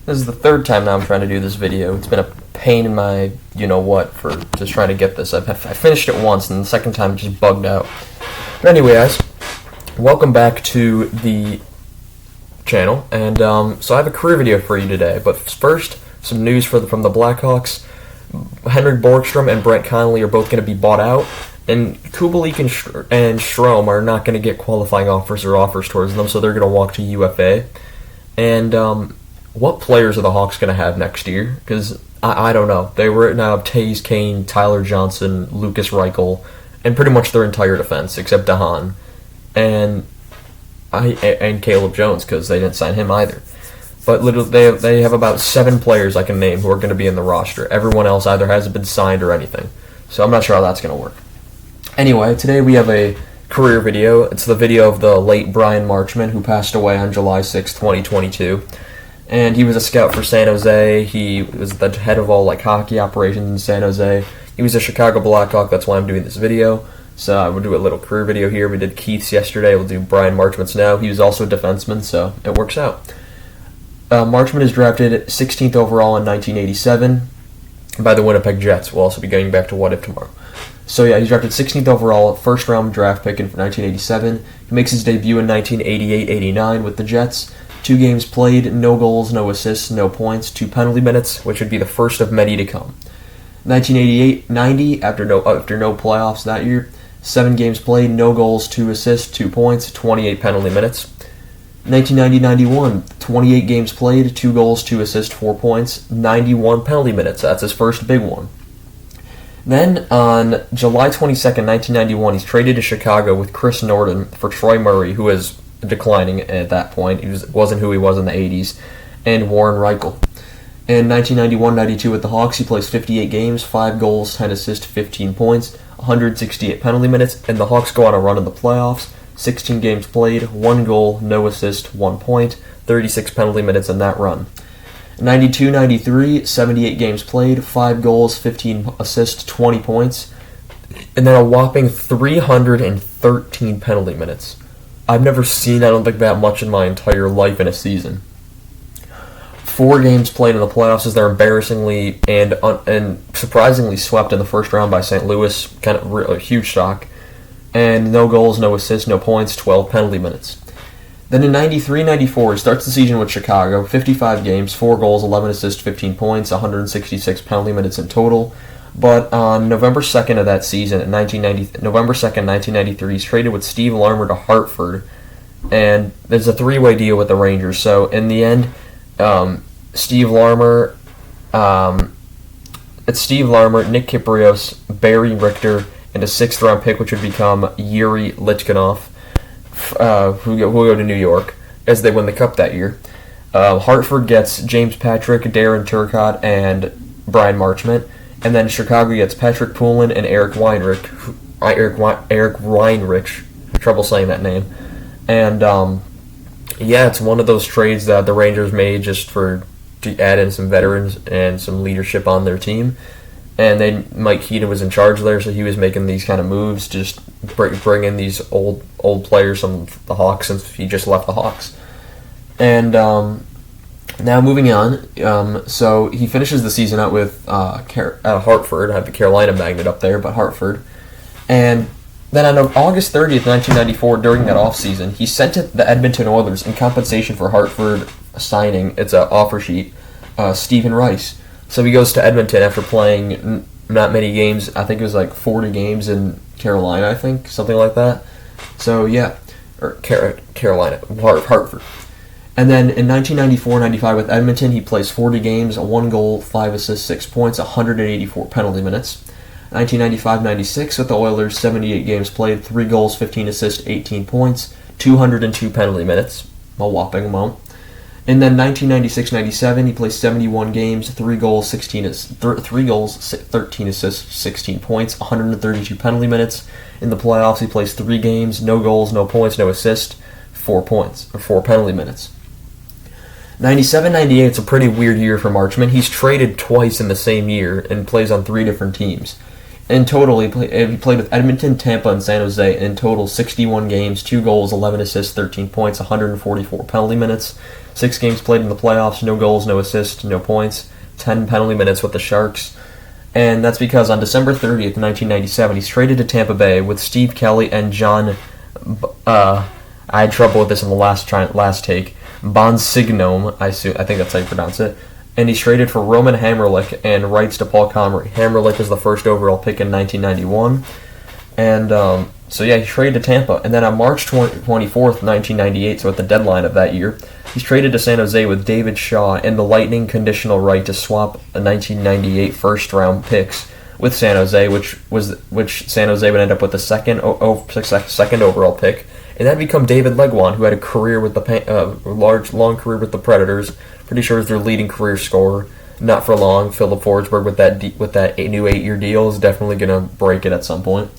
This is the third time now I'm trying to do this video. It's been a pain in my you-know-what for just trying to get this. I finished it once, and the second time it just bugged out. But anyway, guys, welcome back to the channel. And so I have a career video for you today. But first, some news from the Blackhawks. Henrik Borgstrom and Brent Connolly are both going to be bought out. And Kubalik and Strome are not going to get qualifying offers or offers towards them, so they're going to walk to UFA. And what players are the Hawks going to have next year? Because I don't know. They were now Taze Kane, Tyler Johnson, Lucas Reichel, and pretty much their entire defense except Dahan and Caleb Jones, because they didn't sign him either. But literally, they have about 7 players I can name who are going to be in the roster. Everyone else either hasn't been signed or anything. So I'm not sure how that's going to work. Anyway, today we have a career video. It's the video of the late Bryan Marchment, who passed away on July 6, 2022. And he was a scout for San Jose. He was the head of all hockey operations in San Jose. He was a Chicago Blackhawk. That's why I'm doing this video. So I will do a little career video here. We did Keith's yesterday. We'll do Bryan Marchment's now. He was also a defenseman, so it works out. Marchment is drafted 16th overall in 1987 by the Winnipeg Jets. We'll also be getting back to What If tomorrow. So yeah, he's drafted 16th overall, first round draft pick in 1987. He makes his debut in 1988-89 with the Jets. 2 games played, no goals, no assists, no points, 2 penalty minutes, which would be the first of many to come. 1988-90, after no playoffs that year, 7 games played, no goals, 2 assists, 2 points, 28 penalty minutes. 1990-91, 28 games played, 2 goals, 2 assists, 4 points, 91 penalty minutes. That's his first big one. Then, on July 22nd, 1991, he's traded to Chicago with Chris Norton for Troy Murray, who was declining at that point. He wasn't who he was in the 80s, and Warren Reichel. In 1991-92 with the Hawks, he plays 58 games, 5 goals, 10 assists, 15 points, 168 penalty minutes, and the Hawks go on a run in the playoffs. 16 games played, 1 goal, no assist, 1 point, 36 penalty minutes in that run. 92-93, 78 games played, 5 goals, 15 assists, 20 points, and then a whopping 313 penalty minutes. I've never seen, I don't think, that much in my entire life in a season. 4 games played in the playoffs as they're embarrassingly and surprisingly swept in the first round by St. Louis, kind of a huge shock. And no goals, no assists, no points, 12 penalty minutes. Then in 93-94, he starts the season with Chicago, 55 games, 4 goals, 11 assists, 15 points, 166 penalty minutes in total. But on November 2nd of that season, November 2nd, 1993, he's traded with Steve Larmer to Hartford, and there's a 3-way deal with the Rangers. So in the end, Steve Larmer, Nick Kypreos, Barry Richter, and a 6th round pick, which would become Yuri Litvinov, who will go to New York as they win the Cup that year. Hartford gets James Patrick, Darren Turcotte, and Bryan Marchment, and then Chicago gets Patrick Poulin and Eric Weinrich. Trouble saying that name. And yeah, it's one of those trades that the Rangers made just to add in some veterans and some leadership on their team. And then Mike Heaton was in charge there, so he was making these kind of moves, just bring in these old players from the Hawks since he just left the Hawks. And now moving on, so he finishes the season out with Hartford. I have the Carolina magnet up there, but Hartford. And then on August 30th, 1994, during that offseason, he sent to the Edmonton Oilers in compensation for Hartford signing, it's an offer sheet, Stephen Rice. So he goes to Edmonton after playing not many games. I think it was 40 games in Carolina, I think, something like that. So yeah, or Carolina, Hartford. And then in 1994-95 with Edmonton, he plays 40 games, 1 goal, 5 assists, 6 points, 184 penalty minutes. 1995-96 with the Oilers, 78 games played, 3 goals, 15 assists, 18 points, 202 penalty minutes, a whopping amount. And then 1996-97, he plays 71 games, 3 goals, 13 assists, 16 points, 132 penalty minutes. In the playoffs, he plays 3 games, no goals, no points, no assists, 4 penalty minutes. 97-98, it's a pretty weird year for Marchment. He's traded twice in the same year and plays on 3 different teams. In total, he played with Edmonton, Tampa, and San Jose. In total, 61 games, 2 goals, 11 assists, 13 points, 144 penalty minutes. 6 games played in the playoffs, no goals, no assists, no points, 10 penalty minutes with the Sharks. And that's because on December 30th, 1997, he's traded to Tampa Bay with Steve Kelly and John, I had trouble with this in the last take, Bonsignore, I think that's how you pronounce it. And he's traded for Roman Hamrlik and rights to Paul Comrie. Hamrlik was the first overall pick in 1991. And he traded to Tampa. And then on March 24th, 1998, so at the deadline of that year, he's traded to San Jose with David Shaw and the Lightning conditional right to swap a 1998 first-round picks with San Jose, which San Jose would end up with the second overall pick. And that'd become David Legwand, who had a career with long career with the Predators. Pretty sure is their leading career scorer. Not for long. Philip Forsberg with that new 8-year deal is definitely going to break it at some point.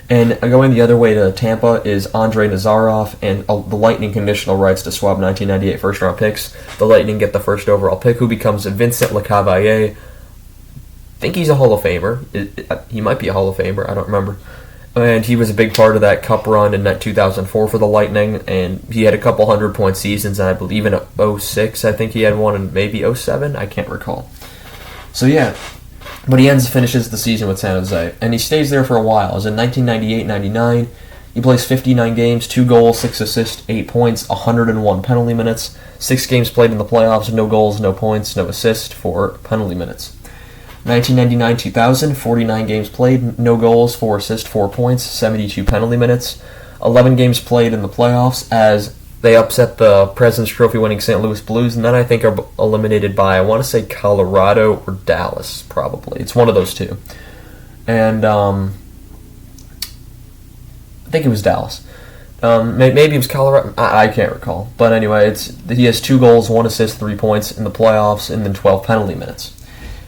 And going the other way to Tampa is Andrei Nazarov and the Lightning conditional rights to swap 1998 first-round picks. The Lightning get the first overall pick, who becomes Vincent Lecavalier. I think he's a Hall of Famer. He might be a Hall of Famer. I don't remember. And he was a big part of that cup run in that 2004 for the Lightning, and he had a couple 100-point seasons, and I believe in 06, I think he had one, and maybe 07, I can't recall. So yeah, but he finishes the season with San Jose, and he stays there for a while. As in 1998-99, he plays 59 games, 2 goals, 6 assists, 8 points, 101 penalty minutes, 6 games played in the playoffs, no goals, no points, no assists, 4 penalty minutes. 1999-2000, 49 games played, no goals, 4 assists, 4 points, 72 penalty minutes. 11 games played in the playoffs as they upset the President's Trophy winning St. Louis Blues, and then I think are eliminated by, I want to say Colorado or Dallas, probably. It's one of those two. And I think it was Dallas. Maybe it was Colorado. I can't recall. But anyway, he has 2 goals, 1 assist, 3 points in the playoffs, and then 12 penalty minutes.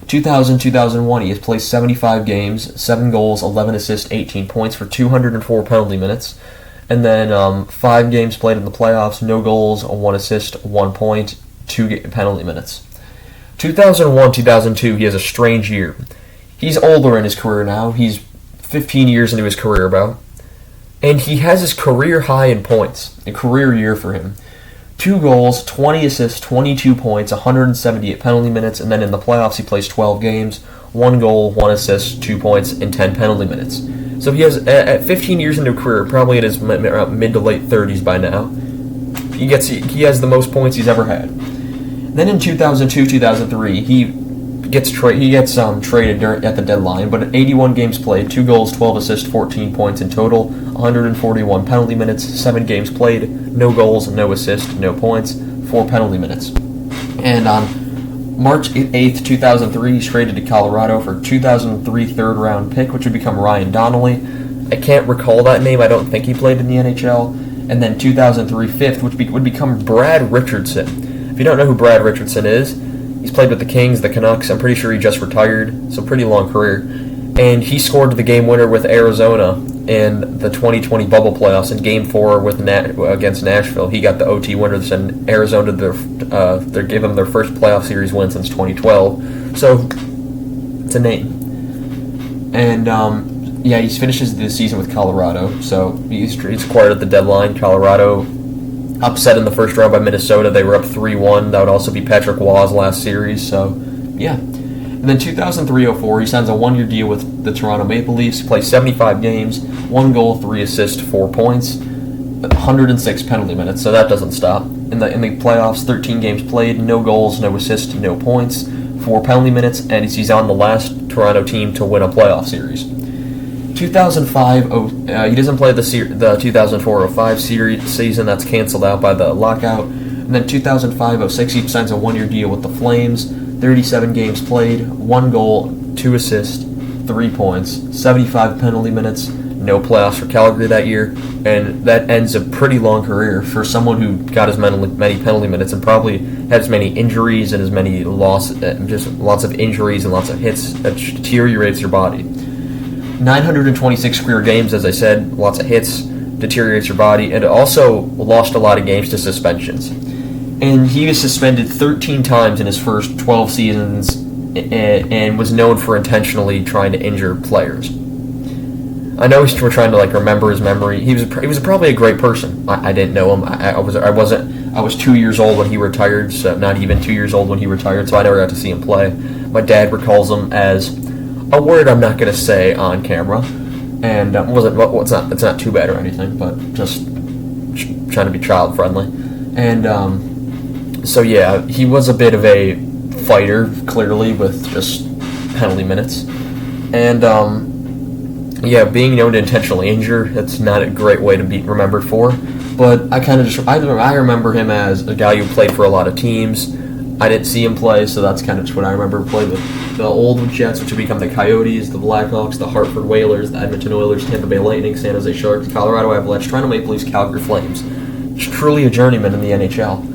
2000-2001, he has played 75 games, 7 goals, 11 assists, 18 points for 204 penalty minutes. And then 5 games played in the playoffs, no goals, 1 assist, 1 point, 2 penalty minutes. 2001-2002, he has a strange year. He's older in his career now. He's 15 years into his career about. And he has his career high in points. A career year for him. 2 goals, 20 assists, 22 points, 178 penalty minutes, and then in the playoffs he plays 12 games, 1 goal, 1 assist, 2 points, and 10 penalty minutes. So he has, at 15 years into a career, probably in his mid to late 30s by now, he has the most points he's ever had. Then in 2002-2003, he gets traded at the deadline, but 81 games played, 2 goals, 12 assists, 14 points in total, 141 penalty minutes, 7 games played, no goals, no assists, no points, 4 penalty minutes. And on March 8th, 2003, he's traded to Colorado for 2003 third-round pick, which would become Ryan Donnelly. I can't recall that name. I don't think he played in the NHL. And then 2003 fifth, which would become Brad Richardson. If you don't know who Brad Richardson is, he's played with the Kings, the Canucks. I'm pretty sure he just retired, so pretty long career. And he scored the game winner with Arizona in the 2020 bubble playoffs in Game 4 against Nashville. He got the OT winner to send Arizona they gave them their first playoff series win since 2012. So it's a name. And he finishes the season with Colorado. So he's acquired at the deadline. Colorado upset in the first round by Minnesota. They were up 3-1. That would also be Patrick Waugh's last series. So yeah. And then 2003-04, he signs a 1-year deal with the Toronto Maple Leafs. He plays 75 games, 1 goal, 3 assists, 4 points, 106 penalty minutes, so that doesn't stop. In the playoffs, 13 games played, no goals, no assists, no points, 4 penalty minutes, and he's on the last Toronto team to win a playoff series. 2005, he doesn't play the 2004-05 season. That's canceled out by the lockout. And then 2005-06, he signs a 1-year deal with the Flames. 37 games played, 1 goal, 2 assists, 3 points, 75 penalty minutes, no playoffs for Calgary that year, and that ends a pretty long career for someone who got as many penalty minutes and probably had as many injuries and as many just lots of injuries and lots of hits that deteriorates your body. 926 career games, as I said, lots of hits, deteriorates your body, and also lost a lot of games to suspensions. And he was suspended 13 times in his first 12 seasons and was known for intentionally trying to injure players. I know we're trying to remember his memory. He was probably a great person. I didn't know him. I I was 2 years old when he retired, so not even 2 years old when he retired, so I never got to see him play. My dad recalls him as a word I'm not going to say on camera, and it's not too bad or anything, but just trying to be child friendly. And so yeah, he was a bit of a fighter, clearly, with just penalty minutes. And yeah, being known to intentionally injure, that's not a great way to be remembered for. But I remember him as a guy who played for a lot of teams. I didn't see him play, so that's kind of just what I remember. Played with the old Jets, which would become the Coyotes, the Blackhawks, the Hartford Whalers, the Edmonton Oilers, Tampa Bay Lightning, San Jose Sharks, Colorado Avalanche, Toronto Maple Leafs, Calgary Flames. Just truly a journeyman in the NHL.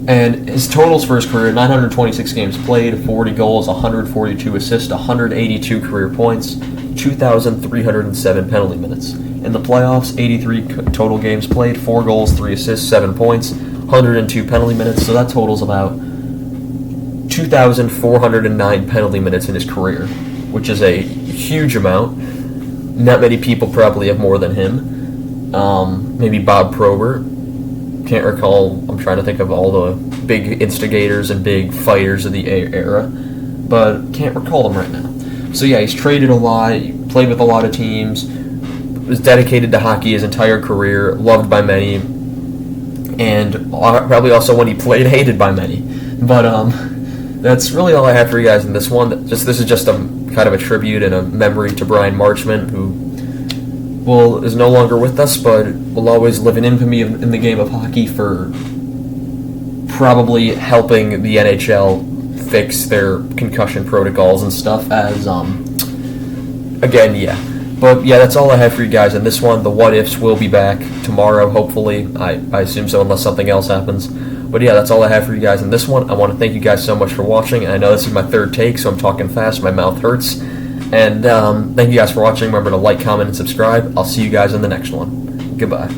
And his totals for his career: 926 games played, 40 goals, 142 assists, 182 career points, 2,307 penalty minutes. In the playoffs, 83 total games played, 4 goals, 3 assists, 7 points, 102 penalty minutes. So that totals about 2,409 penalty minutes in his career, which is a huge amount. Not many people probably have more than him. Maybe Bob Probert. Can't recall. I'm trying to think of all the big instigators and big fighters of the era, but can't recall them right now. So yeah, he's traded a lot, played with a lot of teams, was dedicated to hockey his entire career, loved by many, and probably also when he played, hated by many. But that's really all I have for you guys in this one. This is just a kind of a tribute and a memory to Bryan Marchment, who is no longer with us, but will always live in infamy in the game of hockey for probably helping the NHL fix their concussion protocols and stuff. Again, yeah. But yeah, that's all I have for you guys in this one. The What Ifs will be back tomorrow, hopefully. I assume so, unless something else happens. But yeah, that's all I have for you guys in this one. I want to thank you guys so much for watching. And I know this is my third take, so I'm talking fast. My mouth hurts. And thank you guys for watching. Remember to like, comment, and subscribe. I'll see you guys in the next one. Goodbye.